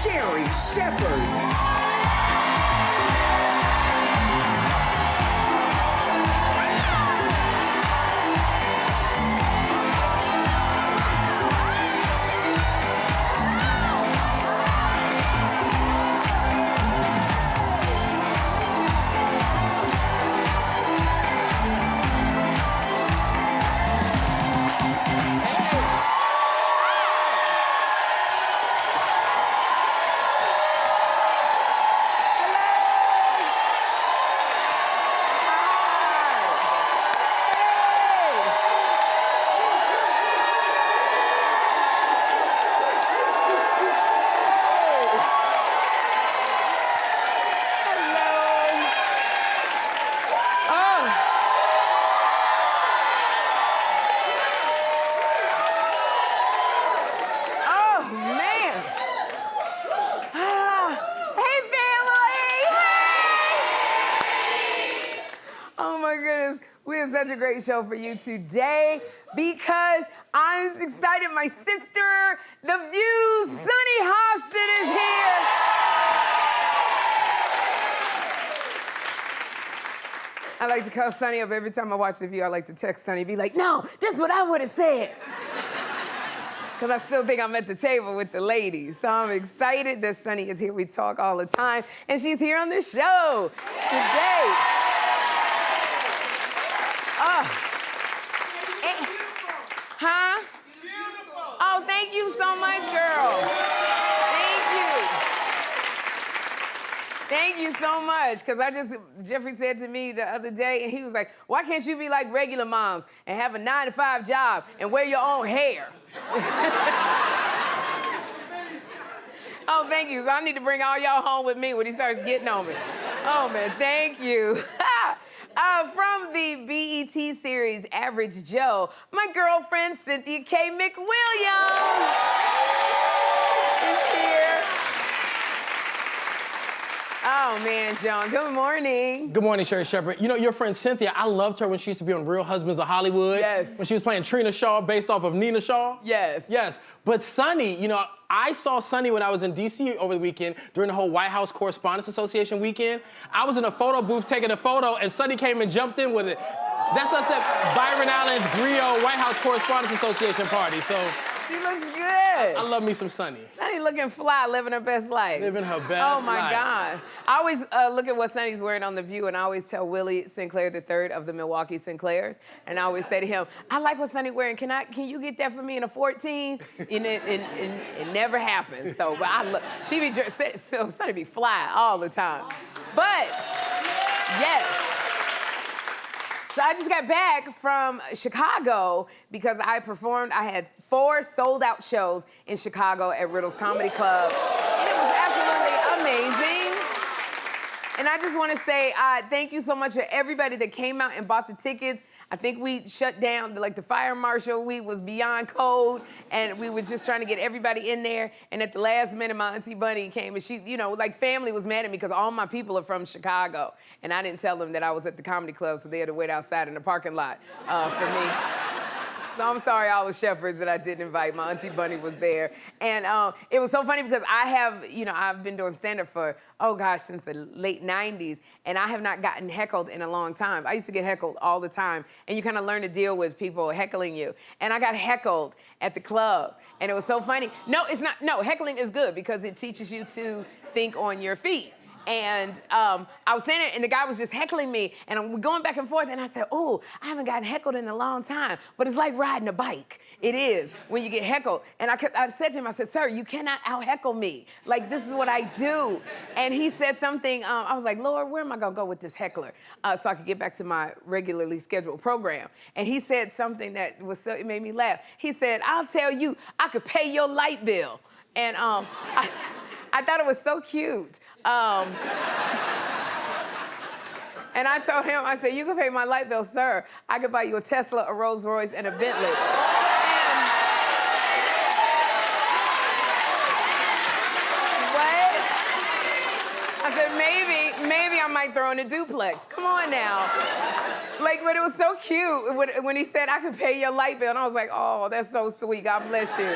Sherri Shepherd. Such a great show for you today because I'm excited. My sister, The View's Sunny Hostin is here. I like to call Sunny up every time I watch The View. I like to text Sunny, be like, no, this is what I would have said. Because I still think I'm at the table with the ladies. So I'm excited that Sunny is here. We talk all the time, and she's here on the show today. Huh? Beautiful. Oh, thank you so much, girl. Thank you so much. Because Jeffrey said to me the other day, and he was like, why can't you be like regular moms and have a 9-to-5 job and wear your own hair? Oh, thank you. So I need to bring all y'all home with me when he starts getting on me. Oh, man, thank you. From the BET series Average Joe, my girlfriend Cynthia Kaye McWilliams is here. Oh, man, John, good morning. Good morning, Sherri Shepherd. You know, your friend Cynthia, I loved her when she used to be on Real Husbands of Hollywood. Yes. When she was playing Trina Shaw based off of Nina Shaw. Yes. Yes. But Sunny, you know, I saw Sunny when I was in D.C. over the weekend during the whole White House Correspondents Association weekend. I was in a photo booth taking a photo, and Sunny came and jumped in with it. That's us at Byron Allen's Griot White House Correspondents Association party, so. She looks good. I love me some Sunny. Sunny looking fly, living her best life. Living her best life. Oh, my God. I always look at what Sunny's wearing on The View, and I always tell Willie Sinclair III of the Milwaukee Sinclairs, and I always say to him, I like what Sunny wearing. Can you get that for me in a 14? And it never happens. So, but I look, so Sunny be fly all the time. But, yes. So I just got back from Chicago because I had 4 sold-out shows in Chicago at Riddle's Comedy Club. And it was absolutely amazing. And I just want to say thank you so much to everybody that came out and bought the tickets. I think we shut down, like the fire marshal, we was beyond code, and we were just trying to get everybody in there. And at the last minute, my Auntie Bunny came, and she, you know, like family was mad at me because all my people are from Chicago. And I didn't tell them that I was at the comedy club, so they had to wait outside in the parking lot for me. So I'm sorry, all the shepherds that I didn't invite. My Auntie Bunny was there. And it was so funny because I've been doing stand-up for, oh gosh, since the late 90s, and I have not gotten heckled in a long time. I used to get heckled all the time, and you kind of learn to deal with people heckling you. And I got heckled at the club, and it was so funny. No, it's not, no, heckling is good because it teaches you to think on your feet. And I was saying it, and the guy was just heckling me, and I'm going back and forth, and I said, oh, I haven't gotten heckled in a long time, but it's like riding a bike. It is, when you get heckled. And I said to him, I said, sir, you cannot out-heckle me. Like, this is what I do. And he said something, I was like, Lord, where am I gonna go with this heckler? So I could get back to my regularly scheduled program. And he said something that it made me laugh. He said, I'll tell you, I could pay your light bill. And I thought it was so cute. And I told him, I said, you can pay my light bill, sir. I could buy you a Tesla, a Rolls Royce, and a Bentley. What? I said, maybe I might throw in a duplex. Come on now. Like, but it was so cute when he said, I could pay your light bill. And I was like, oh, that's so sweet. God bless you.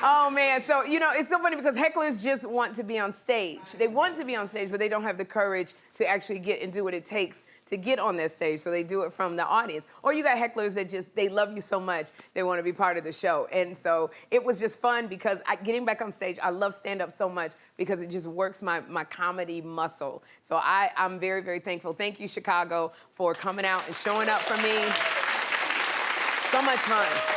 Oh, man. So, you know, it's so funny because hecklers just want to be on stage. They want to be on stage, but they don't have the courage to actually get and do what it takes to get on that stage, so they do it from the audience. Or you got hecklers that just, they love you so much, they want to be part of the show. And so it was just fun because getting back on stage, I love stand-up so much because it just works my comedy muscle. So I'm very, very thankful. Thank you, Chicago, for coming out and showing up for me. So much fun.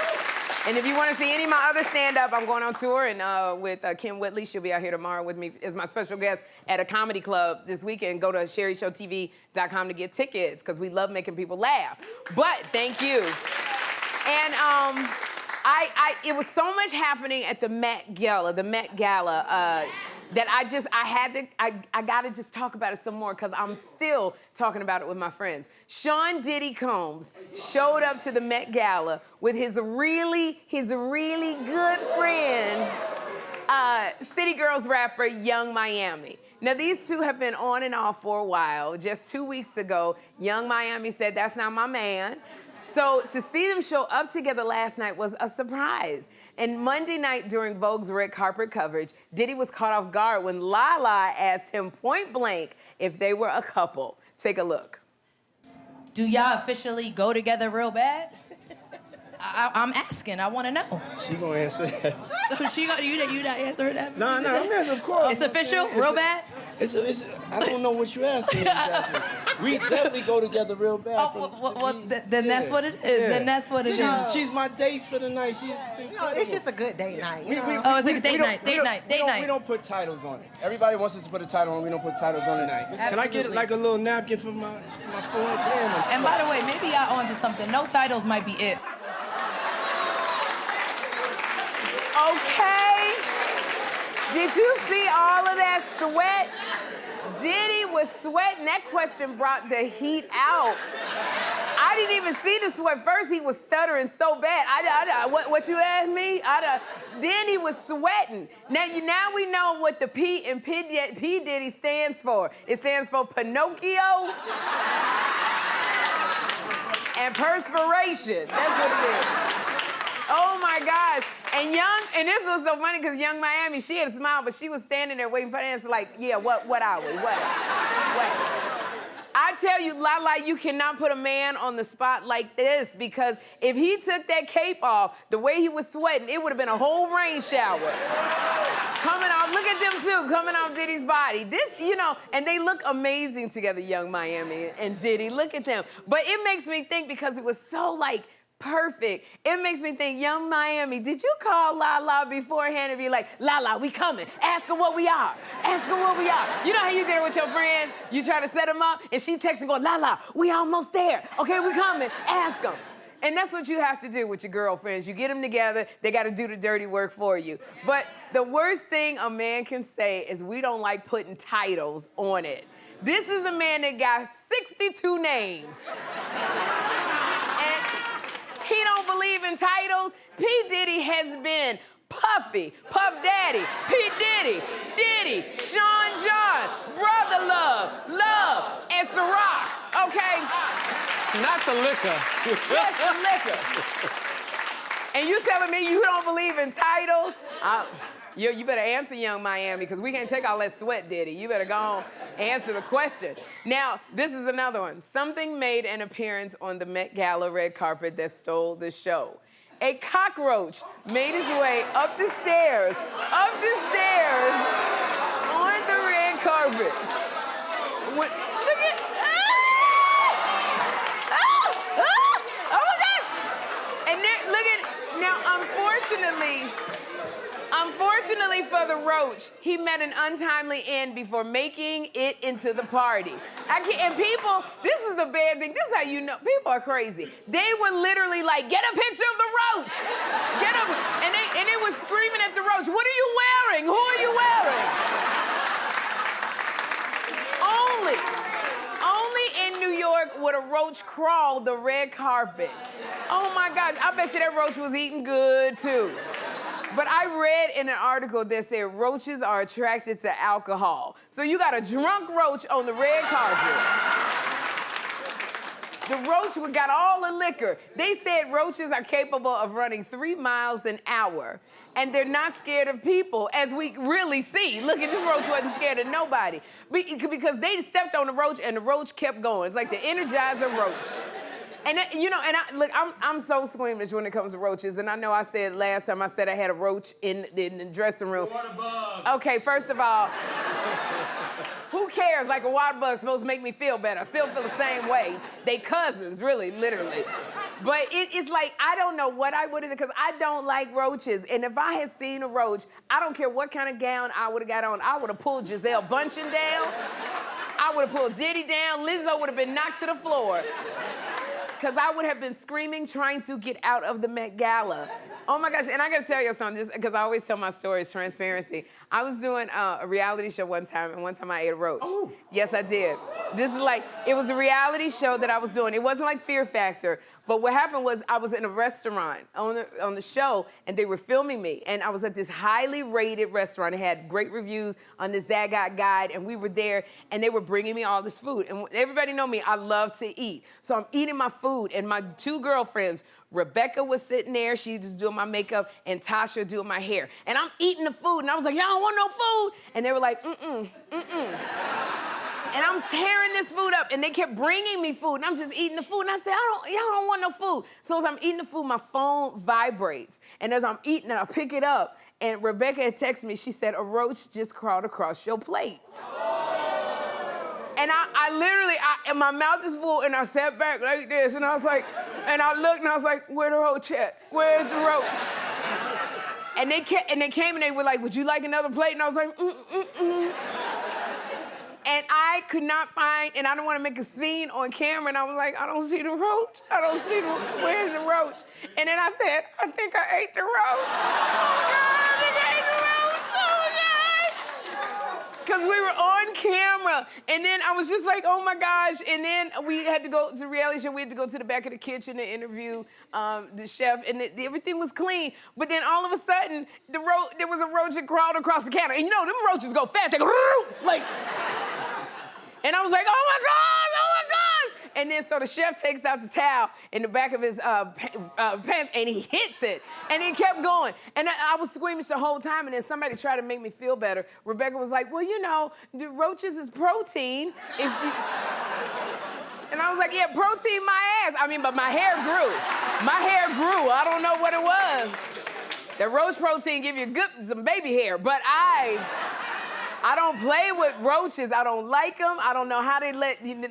And if you want to see any of my other stand-up, I'm going on tour and with Kim Whitley. She'll be out here tomorrow with me as my special guest at a comedy club this weekend. Go to sherryshowtv.com to get tickets because we love making people laugh. But thank you. And it was so much happening at the Met Gala, that I gotta just talk about it some more because I'm still talking about it with my friends. Sean Diddy Combs showed up to the Met Gala with his really good friend, City Girls rapper Young Miami. Now, these two have been on and off for a while. Just 2 weeks ago, Young Miami said, "That's not my man." So to see them show up together last night was a surprise. And Monday night during Vogue's red carpet coverage, Diddy was caught off guard when Lala asked him point blank if they were a couple. Take a look. Do y'all officially go together real bad? I'm asking. I want to know. She gonna answer that. You not answering that? No, I'm answering, of course. It's official? Real bad? I don't know what you're asking exactly. We definitely go together real bad. Then that's what it is. Yeah. Then that's what it is. She's my date for the night. She's It's just a good date night. It's like a date night. We don't put titles on it. Everybody wants us to put a title on. We don't put titles on tonight. Can I get like a little napkin for my forehead? Damn. And by the way, maybe y'all onto something. No titles might be it. Okay. Did you see all of that sweat? Diddy was sweating. That question brought the heat out. I didn't even see the sweat. First, he was stuttering so bad. What you asked me? Then he was sweating. Now we know what the P in P Diddy stands for. It stands for Pinocchio and perspiration. That's what it is. Oh my gosh. And this was so funny because Young Miami, she had a smile, but she was standing there waiting for the answer like, yeah, what are we? What? I tell you, Lala, you cannot put a man on the spot like this because if he took that cape off, the way he was sweating, it would have been a whole rain shower. Coming off, look at them too, coming off Diddy's body. This, and they look amazing together, Young Miami and Diddy. Look at them. But it makes me think because it was so perfect. It makes me think, Young Miami, did you call Lala beforehand and be like, Lala, we coming. Ask her what we are. Ask her what we are. You know how you get it with your friends? You try to set them up, and she texts and goes, Lala, we almost there. Okay, we coming. Ask them. And that's what you have to do with your girlfriends. You get them together, they got to do the dirty work for you. But the worst thing a man can say is we don't like putting titles on it. This is a man that got 62 names. He don't believe in titles. P. Diddy has been Puffy, Puff Daddy, P. Diddy, Sean John, Brother Love, and Ciroc, okay? Not the liquor. That's the liquor. And you telling me you don't believe in titles? You better answer, Young Miami, because we can't take all that sweat, Diddy. You better go on answer the question. Now, this is another one. Something made an appearance on the Met Gala red carpet that stole the show. A cockroach made its way up the stairs on the red carpet. Look at, oh my gosh! And then, look at, now, unfortunately for the roach, he met an untimely end before making it into the party. And people, this is a bad thing. This is how you know. People are crazy. They were literally like, get a picture of the roach. And they were screaming at the roach, what are you wearing? Who are you wearing? Only in New York would a roach crawl the red carpet. Oh my gosh, I bet you that roach was eating good too. But I read in an article that said roaches are attracted to alcohol. So you got a drunk roach on the red carpet. The roach got all the liquor. They said roaches are capable of running 3 miles an hour. And they're not scared of people, as we really see. Look at this roach wasn't scared of nobody. Because they stepped on the roach and the roach kept going. It's like the Energizer roach. And I'm so squeamish when it comes to roaches. And I know I said last time, I said I had a roach in the dressing room. Water bug. Okay, first of all, who cares? Like a water bug's supposed to make me feel better. I still feel the same way. They cousins, really, literally. But it's like, I don't know what I would have done, because I don't like roaches. And if I had seen a roach, I don't care what kind of gown I would have got on. I would have pulled Giselle Bundchen down. I would have pulled Diddy down. Lizzo would have been knocked to the floor. Because I would have been screaming, trying to get out of the Met Gala. Oh my gosh, and I gotta tell you something, just because I always tell my stories, transparency. I was doing a reality show one time, and one time I ate a roach. Oh. Yes, I did. This is like, it was a reality show that I was doing. It wasn't like Fear Factor, but what happened was I was in a restaurant on the show, and they were filming me, and I was at this highly rated restaurant. It had great reviews on the Sag Harbor Guide, and we were there, and they were bringing me all this food. And everybody know me, I love to eat. So I'm eating my food, and my 2 girlfriends, Rebecca was sitting there, she was doing my makeup, and Tasha doing my hair. And I'm eating the food, and I was like, y'all don't want no food? And they were like, And I'm tearing this food up, and they kept bringing me food, and I'm just eating the food, and I said, y'all don't want no food. So as I'm eating the food, my phone vibrates, and as I'm eating it, I pick it up, and Rebecca had texted me, she said, a roach just crawled across your plate. And I literally, and my mouth is full, and I sat back like this, and I was like, and I looked, and I was like, where the roach at? Where's the roach? And they came, and they were like, would you like another plate? And I was like, And I could not find, and I don't want to make a scene on camera, and I was like, I don't see the roach. I don't see where's the roach? And then I said, I think I ate the roach. Oh, God, I think I ate the roach. Oh, God. Because we were on camera, and then I was just like, oh, my gosh. And then we had to go to the reality show. We had to go to the back of the kitchen to interview the chef, and everything was clean. But then all of a sudden, there was a roach that crawled across the counter. And you know, them roaches go fast. They go, like... And I was like, oh my gosh! And then so the chef takes out the towel in the back of his pants, and he hits it. And he kept going. And I was squeamish the whole time, and then somebody tried to make me feel better. Rebecca was like, well, you know, the roaches is protein. And I was like, yeah, protein my ass. I mean, but my hair grew. My hair grew. I don't know what it was. The roach protein give you some baby hair, but I don't play with roaches. I don't like them. I don't know how they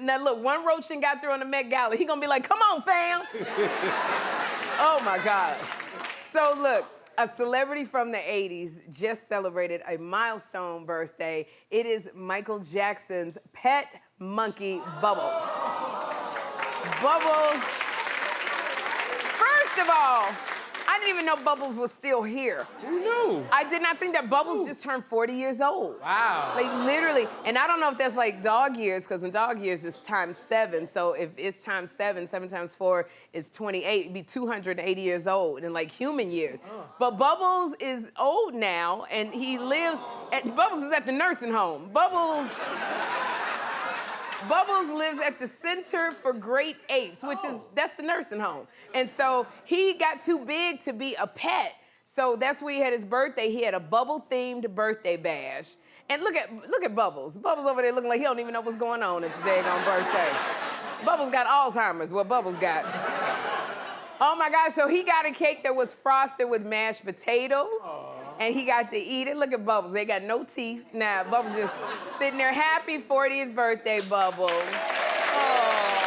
now look, one roach done got through on the Met Gala. He gonna be like, come on, fam. Oh my gosh. So look, a celebrity from the 80s just celebrated a milestone birthday. It is Michael Jackson's pet monkey, Bubbles. Bubbles, first of all, I didn't even know Bubbles was still here. Who knew? I did not think that Bubbles just turned 40 years old. Wow. Like literally, and I don't know if that's like dog years, because in dog years it's times 7. So if it's times 7, 7 times 4 is 28, it'd be 280 years old in like human years. But Bubbles is old now, and he lives, Bubbles is at the nursing home. Bubbles lives at the Center for Great Apes, which is, that's the nursing home. And so he got too big to be a pet. So that's where he had his birthday. He had a bubble-themed birthday bash. And look at Bubbles. Bubbles over there looking like he don't even know what's going on at the daggone birthday. Bubbles got Alzheimer's, what Bubbles got. Oh my gosh, so he got a cake that was frosted with mashed potatoes. Aww. And he got to eat it. Look at Bubbles, they got no teeth. Nah, Bubbles just sitting there, happy 40th birthday, Bubbles. Oh,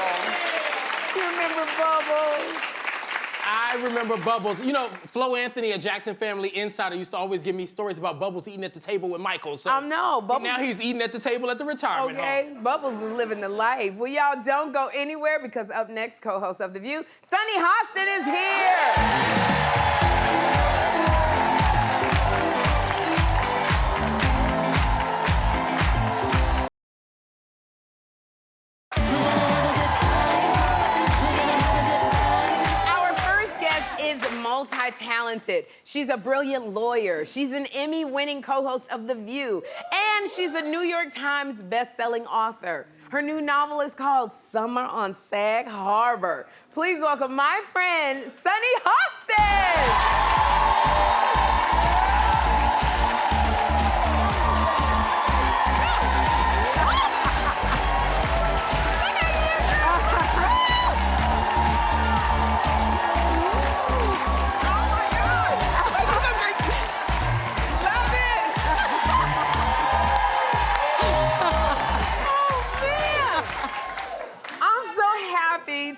you remember Bubbles? I remember Bubbles. You know, Flo Anthony, a Jackson Family insider, used to always give me stories about Bubbles eating at the table with Michael. So know, Bubbles. Now he's eating at the table at the retirement home. Bubbles was living the life. Well, y'all don't go anywhere, because up next, co-host of The View, Sunny Hostin is here. Multi-talented. She's a brilliant lawyer. She's an Emmy-winning co-host of The View. And she's a New York Times best-selling author. Her new novel is called Summer on Sag Harbor. Please welcome my friend, Sunny Hostin.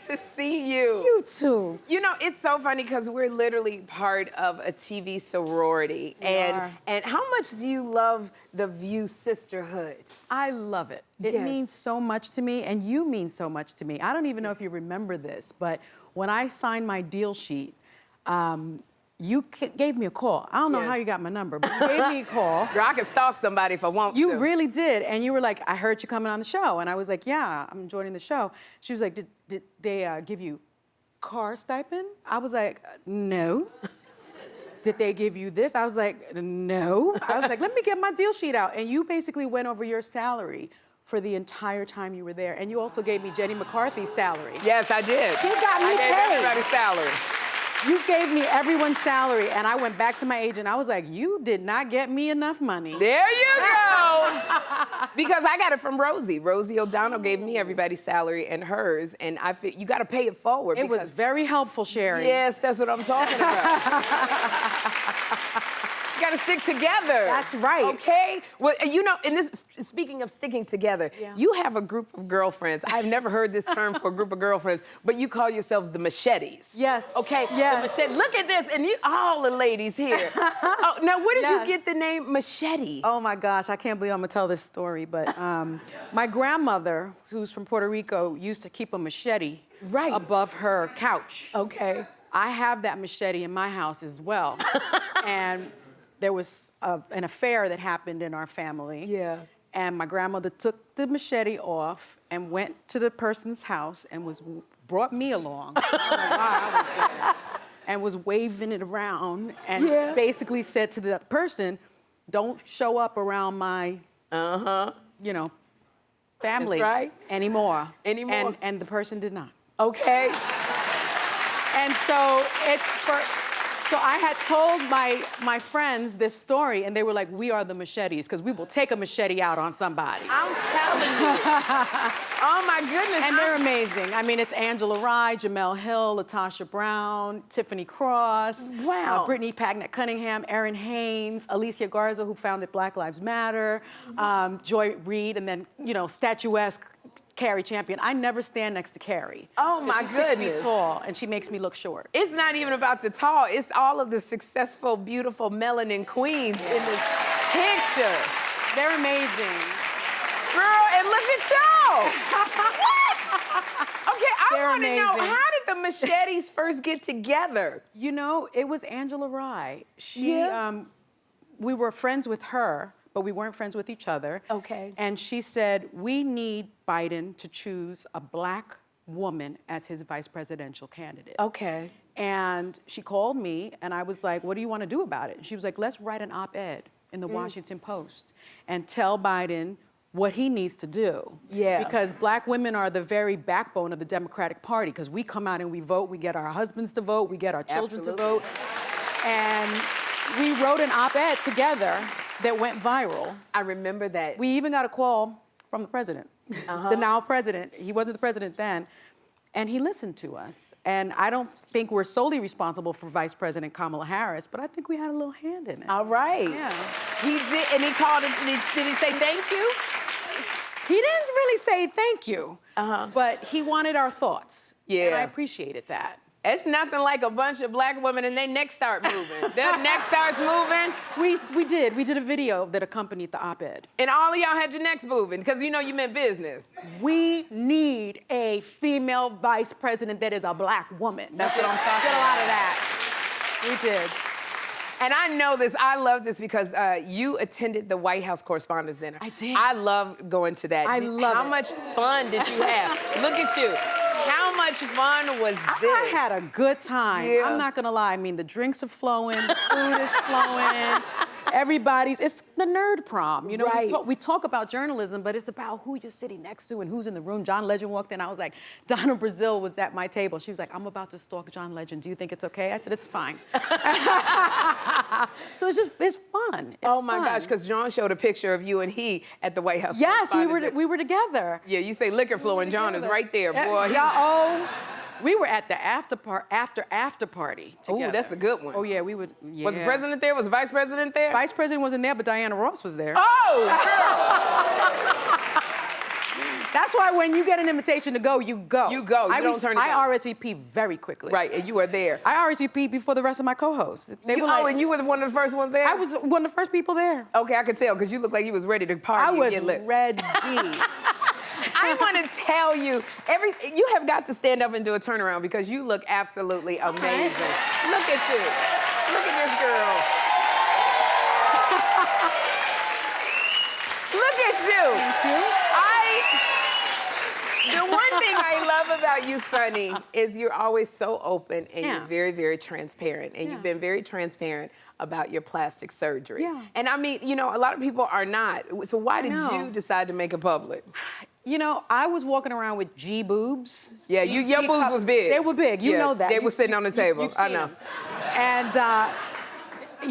To see you. You too. You know, it's so funny because we're literally part of a TV sorority. And how much do you love the View sisterhood? I love it. It means so much to me, and you mean so much to me. I don't even know if you remember this, but when I signed my deal sheet, you gave me a call. I don't know how you got my number, but you gave me a call. Girl, I can stalk somebody if I want to. You really did, and you were like, I heard you coming on the show, and I was like, yeah, I'm joining the show. She was like, did they give you car stipend? I was like, no. Did they give you this? I was like, no. I was like, let me get my deal sheet out. And you basically went over your salary for the entire time you were there, and you also gave me Jenny McCarthy's salary. Yes, I did. She got me I gave paid. everybody's salary. You gave me everyone's salary, and I went back to my agent. I was like, you did not get me enough money. There you go. Because I got it from Rosie. Rosie O'Donnell gave me everybody's salary and hers, and I feel you got to pay it forward. It was very helpful, Sherri. Yes, that's what I'm talking about. You gotta stick together. That's right. Okay? Well, you know, and this, speaking of sticking together, you have a group of girlfriends. I've never heard this term for a group of girlfriends, but you call yourselves the machetes. Yes. Okay? Yes. The machete. Look at this, and you, all the ladies here. Oh, now, where did you get the name machete? Oh my gosh, I can't believe I'm gonna tell this story, but my grandmother, who's from Puerto Rico, used to keep a machete above her couch. Okay. I have that machete in my house as well. And there was an affair that happened in our family. Yeah. And my grandmother took the machete off and went to the person's house and brought me along. I don't know why I was there. And was waving it around and basically said to the person, don't show up around my, you know, family anymore. And the person did not. Okay. And so so I had told my friends this story, and they were like, we are the machetes, because we will take a machete out on somebody. I'm telling you. Oh, my goodness. And they're amazing. I mean, it's Angela Rye, Jamel Hill, Latasha Brown, Tiffany Cross, Brittany Pagnett-Cunningham, Erin Haynes, Alicia Garza, who founded Black Lives Matter, Joy Reid, and then, you know, statuesque Carrie Champion. I never stand next to Carrie. Oh my goodness. She's 6 feet tall, and she makes me look short. It's not even about the tall. It's all of the successful, beautiful melanin queens in this picture. They're amazing. Girl, and look at y'all. What? Okay, I want to know, how did the machetes first get together? You know, it was Angela Rye. We were friends with her, but we weren't friends with each other. Okay. And she said, we need Biden to choose a Black woman as his vice presidential candidate. Okay. And she called me, and I was like, what do you want to do about it? And she was like, let's write an op-ed in the Washington Post and tell Biden what he needs to do. Yeah. Because Black women are the very backbone of the Democratic Party, because we come out and we vote, we get our husbands to vote, we get our children to vote. And we wrote an op-ed together that went viral. I remember that. We even got a call from the president, the now president. He wasn't the president then. And he listened to us. And I don't think we're solely responsible for Vice President Kamala Harris, but I think we had a little hand in it. All right. Yeah. He did, and he called it, did he say thank you? He didn't really say thank you, but he wanted our thoughts. Yeah. And I appreciated that. It's nothing like a bunch of Black women and their neck start moving. Their neck starts moving. We did a video that accompanied the op-ed. And all of y'all had your necks moving, because you know you meant business. We need a female vice president that is a Black woman. That's what I'm talking about. Did a lot of that. We did. And I know this, I love this because you attended the White House Correspondents' Dinner. I did. I love going to that. How much fun did you have? Look at you. How much fun was this? I had a good time. Yeah. I'm not gonna lie. I mean, the drinks are flowing, the food is flowing, it's the nerd prom. You know, Right. we talk about journalism, but it's about who you're sitting next to and who's in the room. John Legend walked in. I was like, Donna Brazile was at my table. She was like, I'm about to stalk John Legend. Do you think it's okay? I said, it's fine. So it's fun. It's Oh my fun. gosh, because John showed a picture of you and he at the White House. Yes, we Correspondents'. were together. Yeah, you say liquor flow and John is right there, boy. We were at the after party together. Ooh, that's a good one. Oh yeah, we would. Yeah. Was the president there? Was the vice president there? Vice president wasn't there, but Diana Ross was there. Oh, That's why when you get an invitation to go, you go. You go. You don't turn it I down. RSVP very quickly. right, and you were there. I RSVP before the rest of my co-hosts. They were and you were one of the first ones there? I was one of the first people there. Okay, I could tell because you looked like you was ready to party I and was get lit. ready. I want to tell you, you have got to stand up and do a turnaround because you look absolutely amazing. Look at you. Look at this girl. Look at you. Thank you. The one thing I love about you, Sunny, is you're always so open and Yeah. you're very, very transparent. And you've Yeah. been very transparent about your plastic surgery. Yeah. And I mean, you know, a lot of people are not. So why did know. you decide to make it public? You know, I was walking around with G boobs. Yeah, your G boobs cup- was big. They were big. You Yeah, know that. they were sitting on the table. You've I seen know. them. And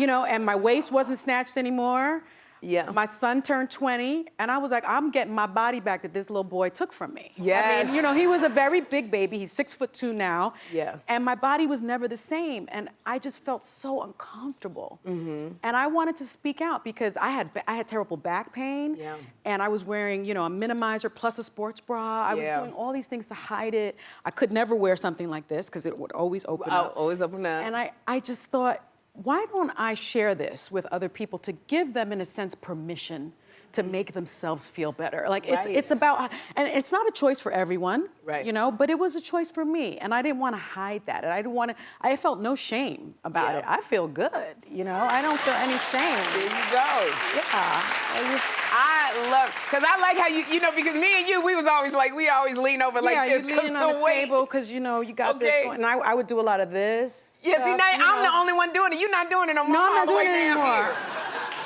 you know, and my waist wasn't snatched anymore. Yeah. My son turned 20, and I was like, I'm getting my body back that this little boy took from me. I Yes. mean, you know, he was a very big baby. He's 6'2" now. Yeah. And my body was never the same, and I just felt so uncomfortable. And I wanted to speak out because I had terrible back pain. Yeah. And I was wearing, you know, a minimizer plus a sports bra. I was Yeah. doing all these things to hide it. I could never wear something like this because it would always open I'll up. always open up. And I just thought, why don't I share this with other people to give them, in a sense, permission to make themselves feel better? Like Right. it's about, and it's not a choice for everyone, Right. you know, but it was a choice for me, and I didn't want to hide that, and I felt no shame about Yeah. it. I feel good, you know, I don't feel any shame. There you go. Yeah, I love, because I like how you know, because me and you, we was always like, we always lean over like yeah, this you because leaning on the the weight. table because you know you got Okay. this going, and I would do a lot of this. Yeah, see, stuff, now you I'm know. the only one doing it. You're not doing it no more. No, I'm all not the way doing it down anymore. here.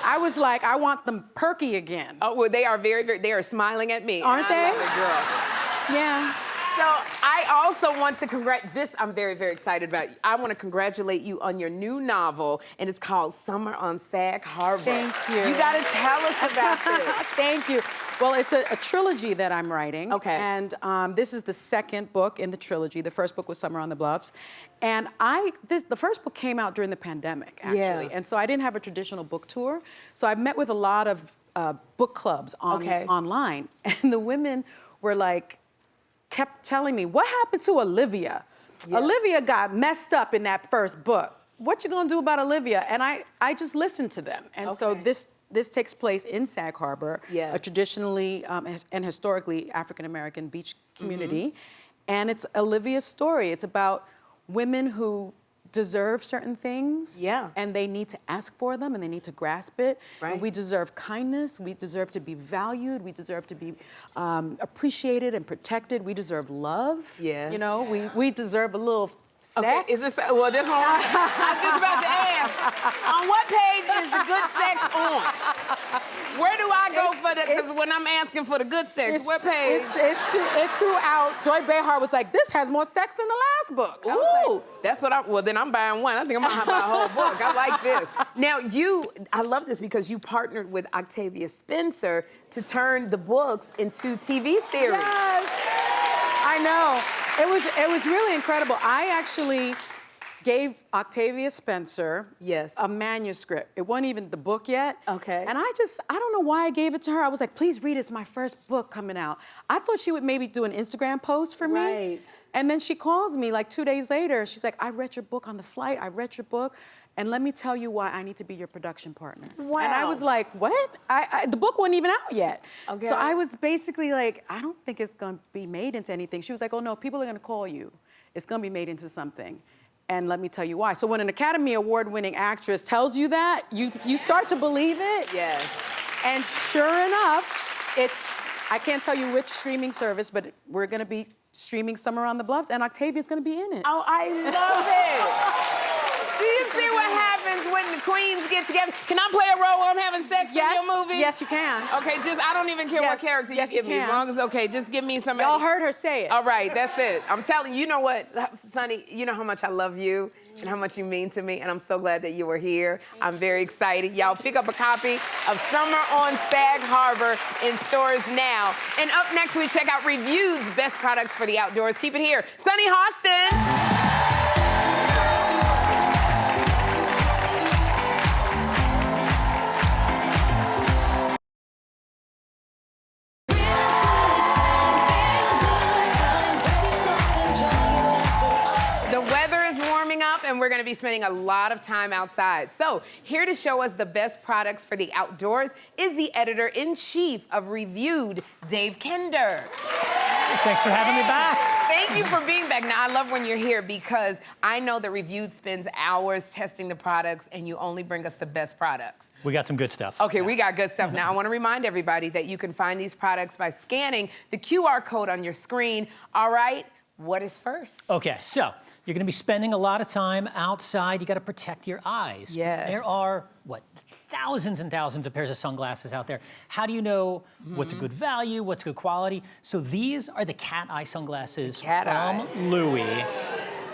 I was like, I want them perky again. Oh, well, they are very, very, they are smiling at me. Aren't and I they? love it, girl. Yeah. So I also want to I'm very, very excited about. I want to congratulate you on your new novel, and it's called Summer on Sag Harbor. Thank you. You got to tell us about this. Thank you. Well, it's a trilogy that I'm writing. Okay. And this is the second book in the trilogy. The first book was Summer on the Bluffs. And the first book came out during the pandemic, actually. Yeah. And so I didn't have a traditional book tour. So I met with a lot of book clubs online. And the women were like, kept telling me, what happened to Olivia? Yeah. Olivia got messed up in that first book. What you gonna do about Olivia? And I just listened to them. And so Okay. this takes place in Sag Harbor, Yes. a traditionally and historically African-American beach community. And it's Olivia's story. It's about women who deserve certain things. Yeah. And they need to ask for them and they need to grasp it. Right. And we deserve kindness. We deserve to be valued. We deserve to be appreciated and protected. We deserve love. Yes. You know, we deserve a little sex. Okay, is this, well, this one, I was just about to ask, on what page is the good sex on? Where do I go for the, because when I'm asking for the good sex, what page? It's throughout. Joy Behar was like, this has more sex than the last book. I was Ooh, like, that's what well, then I'm buying one. I think I'm gonna buy a whole book. I like this. Now, I love this because you partnered with Octavia Spencer to turn the books into TV series. yes. I know. It was really incredible. I actually gave Octavia Spencer a manuscript. It wasn't even the book yet. Okay. And I don't know why I gave it to her. I was like, please read it. It's my first book coming out. I thought she would maybe do an Instagram post for me. Right. And then she calls me like 2 days later. She's like, I read your book on the flight. I read your book. And let me tell you why I need to be your production partner. Wow. And I was like, what? The book wasn't even out yet. Okay. So I was basically like, I don't think it's gonna be made into anything. She was like, oh no, people are gonna call you. It's gonna be made into something. And let me tell you why. So when an Academy Award-winning actress tells you that, you start to believe it. Yes. And sure enough, I can't tell you which streaming service, but we're gonna be streaming Summer on the Bluffs, and Octavia's gonna be in it. Oh, I love it. Do you see what happens of queens get together. Can I play a role where I'm having sex in your movie? Yes, you can. Okay, just, I don't even care what Yes, character yes, you give you me, as can. long as, okay, just give me some. Y'all heard her say it. All right, that's it. I'm telling you, you know what, Sunny, you know how much I love you and how much you mean to me, and I'm so glad that you were here. I'm very excited. Y'all pick up a copy of Summer on Sag Harbor in stores now. And up next, we check out Reviewed's best products for the outdoors. Keep it here. Sunny Hostin. And we're gonna be spending a lot of time outside. So here to show us the best products for the outdoors is the editor-in-chief of Reviewed, Dave Kender. Thanks for having me back. Thank you for being back. Now, I love when you're here because I know that Reviewed spends hours testing the products and you only bring us the best products. We got some good stuff. Okay, we got good stuff. Now, I wanna remind everybody that you can find these products by scanning the QR code on your screen. All right, what is first? Okay, so you're gonna be spending a lot of time outside. You gotta protect your eyes. Yes. There are, what, thousands and thousands of pairs of sunglasses out there. How do you know what's a good value, what's good quality? So these are the cat eye sunglasses from Louis.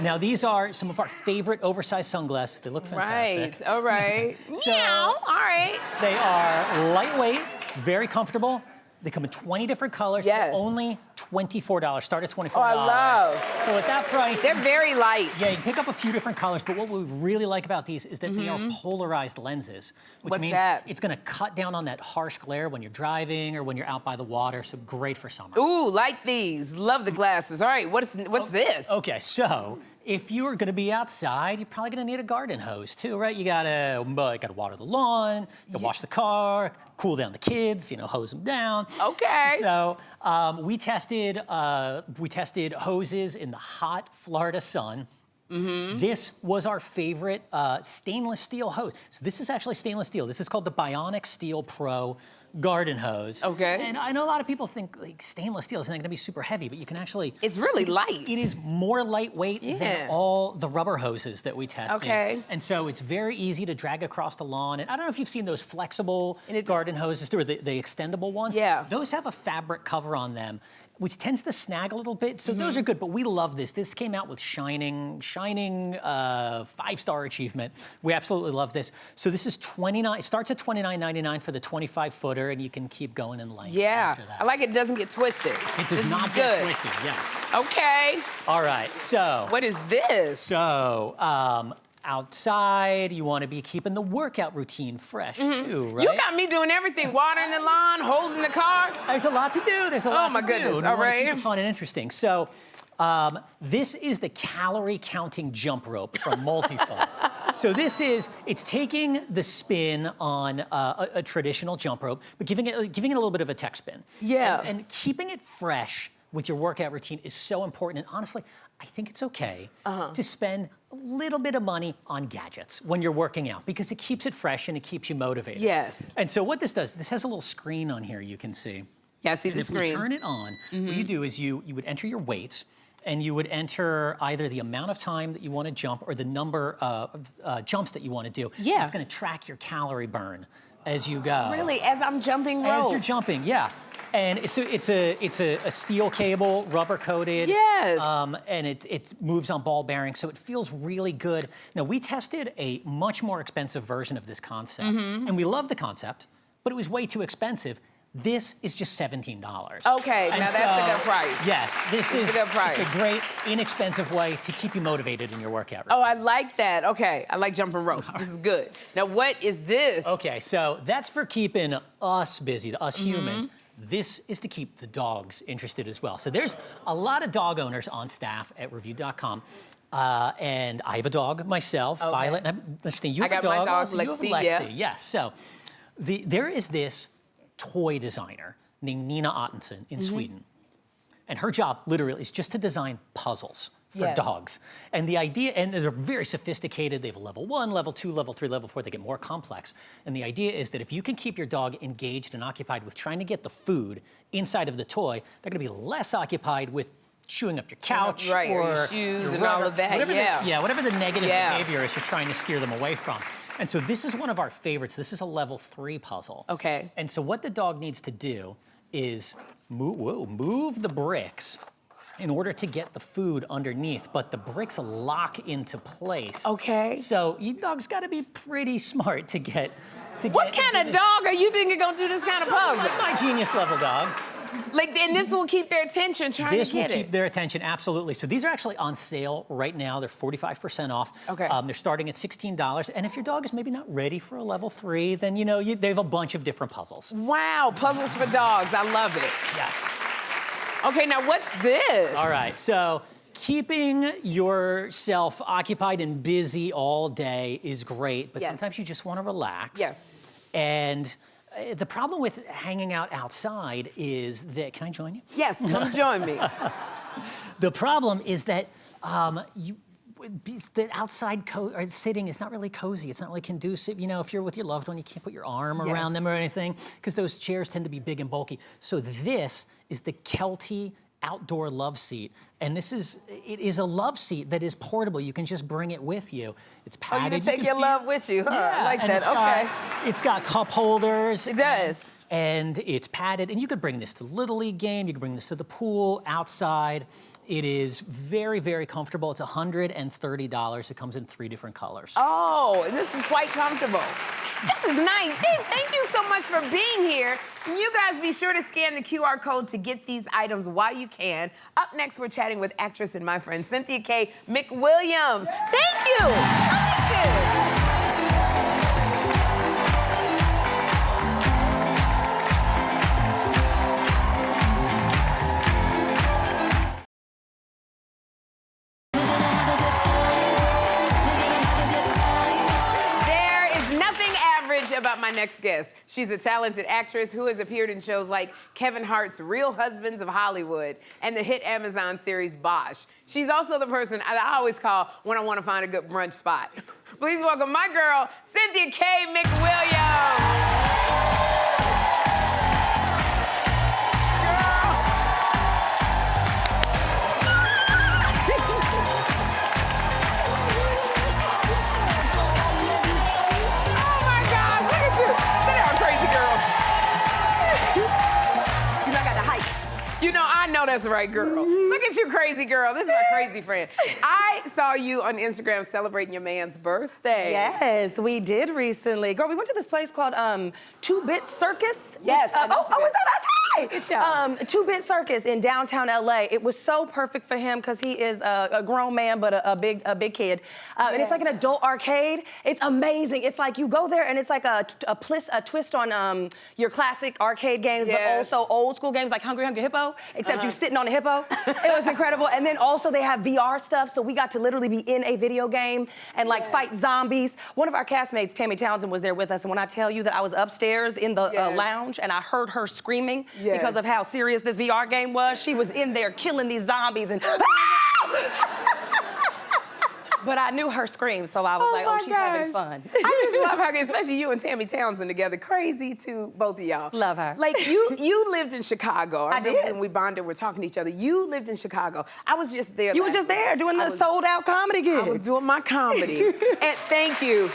Now, these are some of our favorite oversized sunglasses. They look fantastic. Right, all right. So, Meow, all right. They are lightweight, very comfortable. They come in 20 different colors. Yes. They're only $24. Start at $24. Oh, I love. So at that price, They're very light. yeah, you can pick up a few different colors, but what we really like about these is that they are polarized lenses, which What's means that? it's gonna cut down on that harsh glare when you're driving or when you're out by the water, so great for summer. Ooh, like these. Love the glasses. All right, what's this? Okay, so if you're gonna be outside, you're probably gonna need a garden hose too, right? You gotta water the lawn, you gotta wash the car, cool down the kids, hose them down. Okay. So we tested hoses in the hot Florida sun. This was our favorite stainless steel hose. So this is actually stainless steel. This is called the Bionic Steel Pro garden hose. Okay. And I know a lot of people think like stainless steel isn't gonna be super heavy, but you can actually. It's really light. It is more lightweight than all the rubber hoses that we tested. Okay. And so it's very easy to drag across the lawn. And I don't know if you've seen those flexible garden hoses too, or the extendable ones. Yeah. Those have a fabric cover on them, which tends to snag a little bit. So those are good, but we love this. This came out with shining 5-star achievement. We absolutely love this. So this is $29, it starts at $29.99 for the 25-footer, and you can keep going in length after that. I like it doesn't get twisted. It does not get twisted, yes. Okay. All right, so. What is this? So, outside, you want to be keeping the workout routine fresh too, right? You got me doing everything. Watering the lawn, hosing the car. There's a lot to do. There's a lot to do. Oh my goodness, And all we wanna right. keep it fun and interesting. So, this is the calorie counting jump rope from Multifold. So it's taking the spin on a traditional jump rope, but giving it a little bit of a tech spin. Yeah. And keeping it fresh with your workout routine is so important. And honestly, I think it's okay to spend a little bit of money on gadgets when you're working out because it keeps it fresh and it keeps you motivated. Yes. And so what this does, this has a little screen on here you can see. Yeah, I see the If screen. you turn it on, what you do is you would enter your weights, and you would enter either the amount of time that you want to jump or the number of jumps that you want to do. Yeah. It's going to track your calorie burn as you go. Really, as I'm jumping rope? As you're jumping, yeah. And so it's a steel cable, rubber coated. Yes. And it moves on ball bearings, so it feels really good. Now, we tested a much more expensive version of this concept, and we love the concept, but it was way too expensive. This is just $17. Okay, now that's a good price. Yes, this is a good price. It's a great, inexpensive way to keep you motivated in your workout Oh, routine. I like that. Okay, I like jumping rope. This is good. Now, what is this? Okay, so that's for keeping us busy, us humans. This is to keep the dogs interested as well. So there's a lot of dog owners on staff at Review.com. And I have a dog myself, Okay. Violet. And you have I a got my dog. dog, also. You have Lexi, Lexi. yeah. Yes. So there is this toy designer named Nina Ottensen in Sweden. And her job literally is just to design puzzles for dogs. And the idea, and they're very sophisticated. They have a level 1, level 2, level 3, level 4. They get more complex. And the idea is that if you can keep your dog engaged and occupied with trying to get the food inside of the toy, they're gonna be less occupied with chewing up your couch Right, or your or shoes your and all rubber, of that, whatever yeah. whatever the negative Yeah. behavior is you're trying to steer them away from. And so this is one of our favorites. This is a level 3 puzzle. Okay. And so what the dog needs to do is move the bricks in order to get the food underneath, but the bricks lock into place. Okay. So your dog's got to be pretty smart to get. What kind of dog are you thinking gonna do this kind of puzzle? Like my genius level dog. Like, and this will keep their attention trying This to will get keep it. their attention, absolutely. So these are actually on sale right now. They're 45% off. Okay. They're starting at $16. And if your dog is maybe not ready for a level 3, then they have a bunch of different puzzles. Wow, puzzles for dogs. I love it. Yes. Okay, now what's this? All right, so keeping yourself occupied and busy all day is great, but Yes. sometimes you just want to relax. Yes. And the problem with hanging out outside is that, can I join you? Yes, come join me. The problem is that the outside sitting is not really cozy. It's not really conducive. You know, if you're with your loved one, you can't put your arm around them or anything because those chairs tend to be big and bulky. So this is the Kelty outdoor love seat. And it is a love seat that is portable. You can just bring it with you. It's padded. Oh, you can take your love with you, huh? Yeah, I like and that, it's got cup holders. It does. And it's padded. And you could bring this to Little League game. You could bring this to the pool, outside. It is very, very comfortable. It's $130. It comes in 3 different colors. Oh, this is quite comfortable. This is nice. Hey, thank you so much for being here. And you guys be sure to scan the QR code to get these items while you can. Up next, we're chatting with actress and my friend Cynthia Kaye McWilliams. Thank you. I like this. About my next guest. She's a talented actress who has appeared in shows like Kevin Hart's Real Husbands of Hollywood and the hit Amazon series Bosch. She's also the person I always call when I want to find a good brunch spot. Please welcome my girl, Cynthia Kaye McWilliams. You know, I know that's right, girl. Look at you, crazy girl. This is my crazy friend. I saw you on Instagram celebrating your man's birthday. Yes, we did recently. Girl, we went to this place called 2-Bit Circus. Yes. Is that us? Hi. Good job. 2-Bit Circus in downtown LA. It was so perfect for him because he is a grown man, but a big kid. And it's like an adult arcade. It's amazing. It's like you go there and it's like a twist on your classic arcade games, but also old school games like Hungry Hungry Hippo, except you're sitting on a hippo. It was incredible. And then also they have VR stuff, so we got to literally be in a video game and like fight zombies. One of our castmates, Tammy Townsend, was there with us, and when I tell you that I was upstairs in the lounge and I heard her screaming because of how serious this VR game was, she was in there killing these zombies and but I knew her scream, so I was like, oh, she's having fun. I just love how, especially you and Tammy Townsend together, crazy to both of y'all. Love her. Like, you lived in Chicago. I did. When we bonded, we're talking to each other. You lived in Chicago. I was just there. You were just there doing the sold-out comedy gigs. I was doing my comedy. And thank you.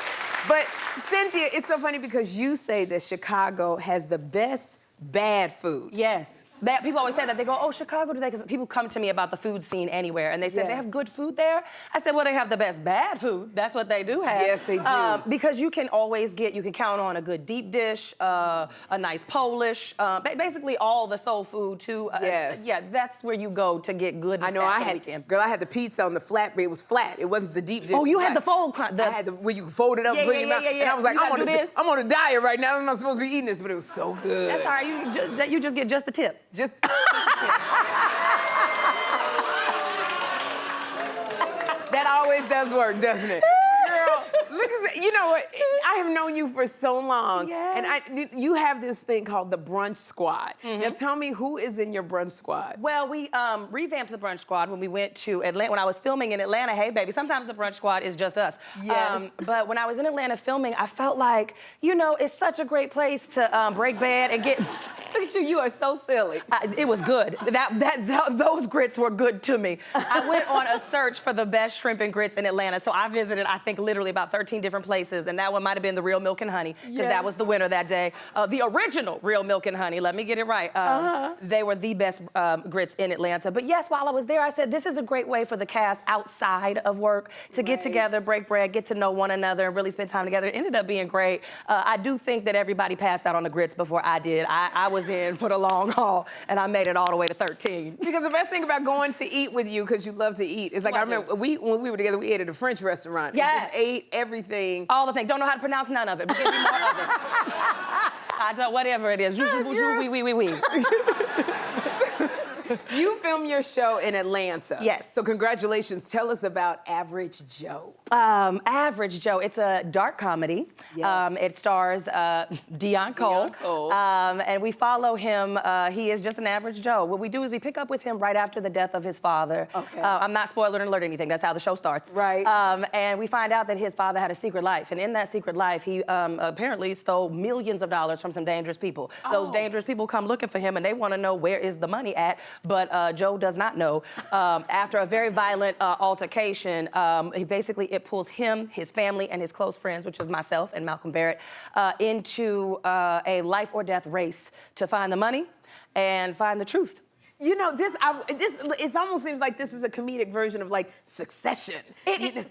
But Cynthia, it's so funny because you say that Chicago has the best bad food. Yes. People always say that. They go, oh, Chicago today, because people come to me about the food scene anywhere, and they say they have good food there. I said, well, they have the best bad food. That's what they do have. Yes, they do. Because you can always you can count on a good deep dish, a nice Polish, basically all the soul food too. Yes. Yeah, that's where you go to get good. I know. I had the pizza on the flatbread. It was flat. It wasn't the deep dish. Oh, you had the fold. I had the where you can fold it up, and bring it out. And I was like, I'm on a diet right now. I'm not supposed to be eating this, but it was so good. That's all right. You just get just the tip. Just. That always does work, doesn't it? Girl, look at you know what? I have known you for so long, and you have this thing called the Brunch Squad. Now tell me, who is in your Brunch Squad? Well, we revamped the Brunch Squad when we went to Atlanta. When I was filming in Atlanta, hey baby, sometimes the Brunch Squad is just us. Yes. But when I was in Atlanta filming, I felt like, you know, it's such a great place to break bad and get Look at you, you are so silly. It was good. Those grits were good to me. I went on a search for the best shrimp and grits in Atlanta, so I visited, I think, literally about 13 different places, and that one might have been the Real Milk and Honey, because that was the winner that day. The original Real Milk and Honey, let me get it right. They were the best grits in Atlanta. But yes, while I was there, I said, this is a great way for the cast outside of work to get together, break bread, get to know one another, and really spend time together. It ended up being great. I do think that everybody passed out on the grits before I did. I was in for the long haul, and I made it all the way to 13. Because the best thing about going to eat with you, because you love to eat, is like, I remember when we were together, we ate at a French restaurant. Yes. We just ate everything. All the things. Don't know how to pronounce none of it, but give me more of it. I don't, whatever it is. Oui. You filmed your show in Atlanta. Yes. So congratulations. Tell us about Average Joe. Average Joe. It's a dark comedy. Yes. It stars Deon Cole. And we follow him. He is just an average Joe. What we do is we pick up with him right after the death of his father. Okay. I'm not spoiling alert anything. That's how the show starts. Right. And we find out that his father had a secret life. And in that secret life, he apparently stole millions of dollars from some dangerous people. Those dangerous people come looking for him, and they want to know where is the money at. But Joe does not know. After a very violent altercation, it pulls him, his family, and his close friends, which is myself and Malcolm Barrett, into a life or death race to find the money and find the truth. You know, it almost seems like this is a comedic version of like Succession.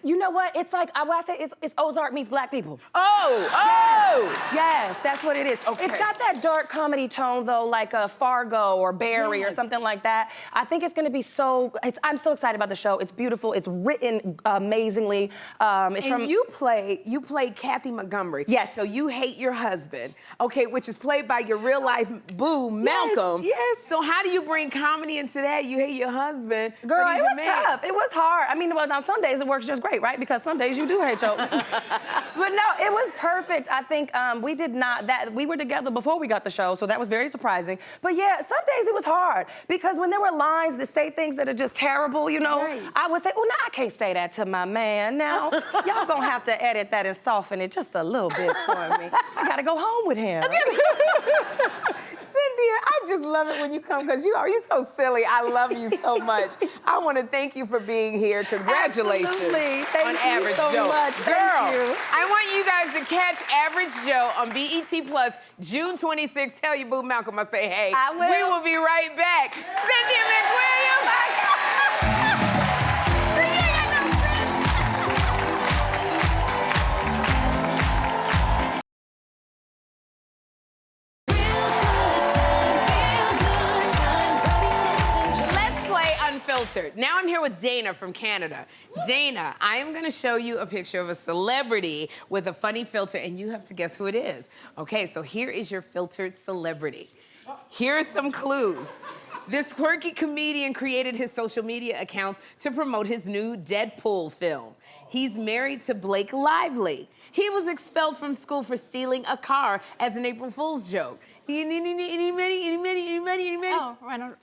You know what? It's like, what I say, it's Ozark meets Black people. Yes, that's what it is. Okay. It's got that dark comedy tone, though, like a Fargo or Barry or something like that. I think it's going to be I'm so excited about the show. It's beautiful. It's written amazingly. You play Kathy Montgomery. Yes. So you hate your husband, okay, which is played by your real life boo, Malcolm. Yes. So how do you bring comedy into that? You hate your husband. Girl, but he's it your was man. tough. It was hard. I mean, well, now some days it works just great, right? Because some days you do hate your. But no, it was perfect. I think we were together before we got the show, so that was very surprising. But yeah, some days it was hard because when there were lines that say things that are just terrible, you know, right. I would say, well, now I can't say that to my man. Now, y'all gonna have to edit that and soften it just a little bit for me. I gotta go home with him. Cynthia, I just love it when you come because you're so silly. I love you so much. I want to thank you for being here. Congratulations. Absolutely. Thank on you Average so Joe. much. Girl, Thank you. I want you guys to catch Average Joe on BET Plus June 26th. Tell your boo Malcolm I say hey. I will. We will be right back. Cynthia McWilliams. Unfiltered. Now I'm here with Dana from Canada. Dana, I am going to show you a picture of a celebrity with a funny filter, and you have to guess who it is. Okay, so here is your filtered celebrity. Here are some clues. This quirky comedian created his social media accounts to promote his new Deadpool film. He's married to Blake Lively. He was expelled from school for stealing a car as an April Fool's joke. Any money? Oh,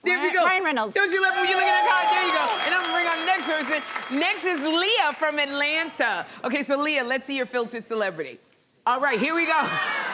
There we go. Ryan Reynolds. Don't you love when you look at that card? There you go. And I'm gonna bring on the next person. Next is Leah from Atlanta. Okay, so Leah, let's see your filtered celebrity. All right, here we go.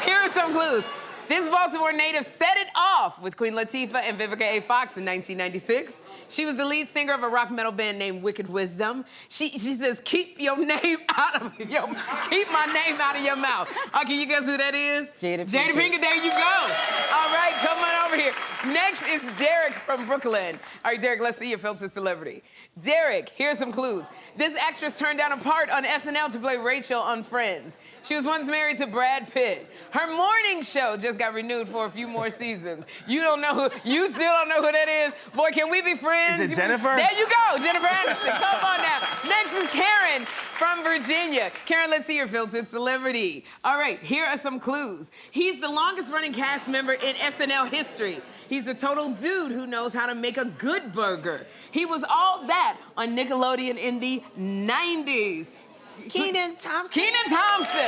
Here are some clues. This Baltimore native set it off with Queen Latifah and Vivica A. Fox in 1996. She was the lead singer of a rock metal band named Wicked Wisdom. She says, keep my name out of your mouth. Okay, you guess who that is? Jada Pinkett, there you go. All right, come on over here. Next is Derek from Brooklyn. All right, Derek, let's see your filtered celebrity. Derek, here's some clues. This actress turned down a part on SNL to play Rachel on Friends. She was once married to Brad Pitt. Her morning show just got renewed for a few more seasons. You still don't know who that is? Boy, can we be friends? Is it Jennifer? There you go, Jennifer Aniston. Come on now. Next is Karen from Virginia. Karen, let's see your filtered celebrity. All right, here are some clues. He's the longest running cast member in SNL history. He's a total dude who knows how to make a good burger. He was all that on Nickelodeon in the 90s. Kenan Thompson. Kenan Thompson.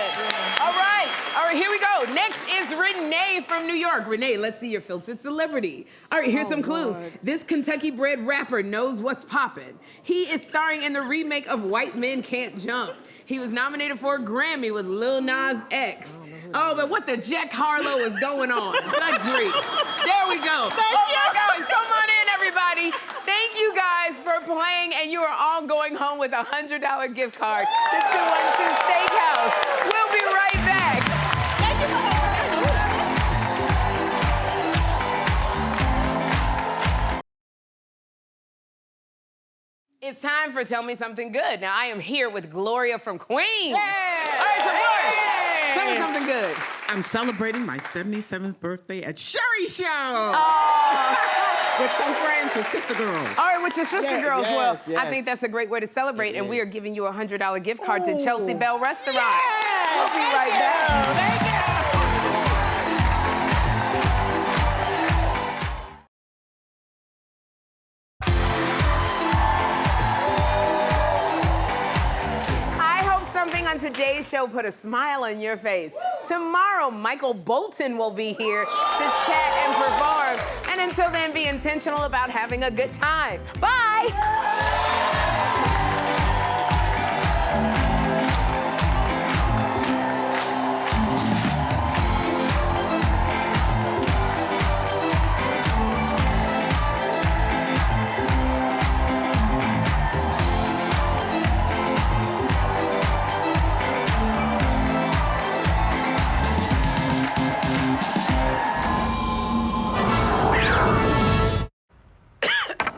All right, here we go. Next is Renee from New York. Renee, let's see your filtered celebrity. All right, here's some clues. Lord. This Kentucky-bred rapper knows what's poppin'. He is starring in the remake of White Men Can't Jump. He was nominated for a Grammy with Lil Nas X. Oh, but what the Jack Harlow is going on? Good grief. There we go. Thank you. My gosh, come on in, everybody. Thank you guys for playing, and you are all going home with a $100 gift card to 212 Steakhouse. We'll be right back. Thank you for It's time for Tell Me Something Good. Now, I am here with Gloria from Queens. All right, so Gloria, tell me something good. I'm celebrating my 77th birthday at Sherri Show. With some friends and sister girls. All right, with your sister girls. Well, yes. I think that's a great way to celebrate, and we are giving you a $100 gift card to Chelsea Bell Restaurant. Yeah, We'll be right back. Thank you. Something on today's show put a smile on your face. Tomorrow, Michael Bolton will be here to chat and perform. And until then, be intentional about having a good time. Bye!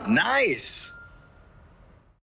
Nice.